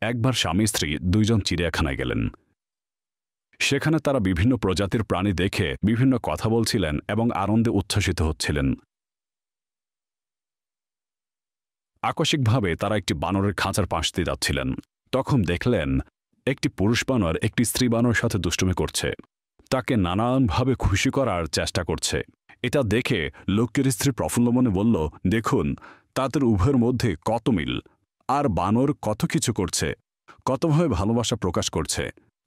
একবার স্বামী স্ত্রী দুইজন চিড়িয়াখানায় গেলেন। সেখানে তারা বিভিন্ন প্রজাতির প্রাণী দেখে বিভিন্ন কথা বলছিলেন এবং আনন্দে উচ্ছ্বসিত হচ্ছিলেন। আকস্মিকভাবে তারা একটি বানরের খাঁচার পাশ দিয়ে যাচ্ছিলেন। তখন দেখলেন একটি পুরুষ বানর একটি স্ত্রী বানরের সাথে দুষ্টুমি করছে, তাকে নানানভাবে খুশি করার চেষ্টা করছে। এটা দেখে লোকের স্ত্রী প্রফুল্ল মনে বলল, দেখুন তাদের উভয়ের মধ্যে কত মিল, আর বানর কত কিছু করছে, কতভাবে ভালোবাসা প্রকাশ করছে,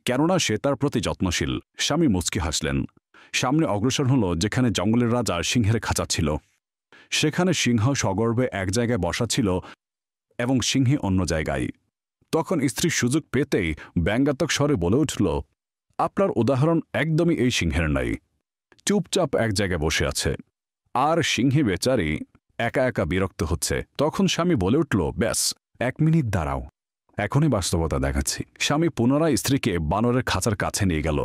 কেননা সে তার প্রতি যত্নশীল। স্বামী মুচকি হাসলেন। সামনে অগ্রসর হল যেখানে জঙ্গলের রাজা সিংহের খাঁচা ছিল। সেখানে সিংহ সগর্বে এক জায়গায় বসা ছিল এবং সিংহে অন্য জায়গায়। তখন স্ত্রী সুযোগ পেতেই ব্যঙ্গাত্মক স্বরে বলে উঠল, আপনার উদাহরণ একদমই এই সিংহের নাই, চুপচাপ এক জায়গায় বসে আছে, আর সিংহে বেচারি একা একা বিরক্ত হচ্ছে। তখন স্বামী বলে উঠল, ব্যাস 1 মিনিট দাঁড়াও, এখনই বাস্তবতা দেখাচ্ছি। স্বামী পুনরায় স্ত্রীকে বানরের খাঁচার কাছে নিয়ে গেল,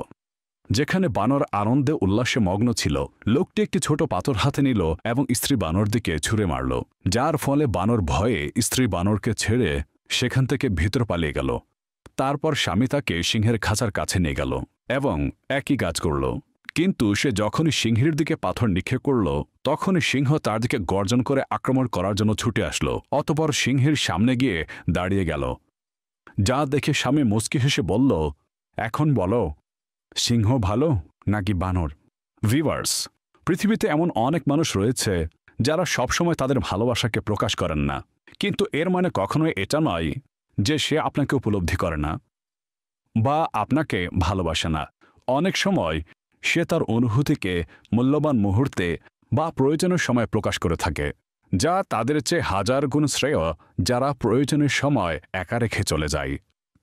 যেখানে বানর আনন্দে উল্লাসে মগ্ন ছিল। লোকটি একটি ছোট পাথর হাতে নিল এবং স্ত্রী বানর দিকে ছুঁড়ে মারল, যার ফলে বানর ভয়ে স্ত্রী বানরকে ছেড়ে সেখান থেকে ভিতর পালিয়ে গেল। তারপর স্বামী তাকে সিংহের খাঁচার কাছে নিয়ে গেল এবং একই কাজ করল। কিন্তু সে যখনই সিংহের দিকে পাথর নিক্ষেপ করল, তখনই সিংহ তার দিকে গর্জন করে আক্রমণ করার জন্য ছুটে আসলো। অতঃপর সিংহের সামনে গিয়ে দাঁড়িয়ে গেল, যা দেখে স্বামী মুচকি হেসে বলল, এখন বলো, সিংহ ভালো নাকি বানর? ভিউয়ার্স, পৃথিবীতে এমন অনেক মানুষ রয়েছে যারা সবসময় তাদের ভালোবাসাকে প্রকাশ করেন না, কিন্তু এর মানে কখনোই এটা নয় যে সে আপনাকে উপলব্ধি করে না বা আপনাকে ভালোবাসে না। অনেক সময় সে তার অনুভূতিকে মূল্যবান মুহূর্তে বা প্রয়োজনের সময় প্রকাশ করে থাকে, যা তাদের চেয়ে 1000 গুণ শ্রেয় যারা প্রয়োজনের সময় একা রেখে চলে যায়।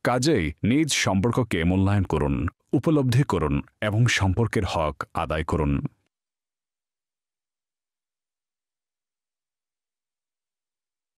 কাজেই নিজ সম্পর্ককে মূল্যায়ন করুন, উপলব্ধি করুন এবং সম্পর্কের হক আদায় করুন।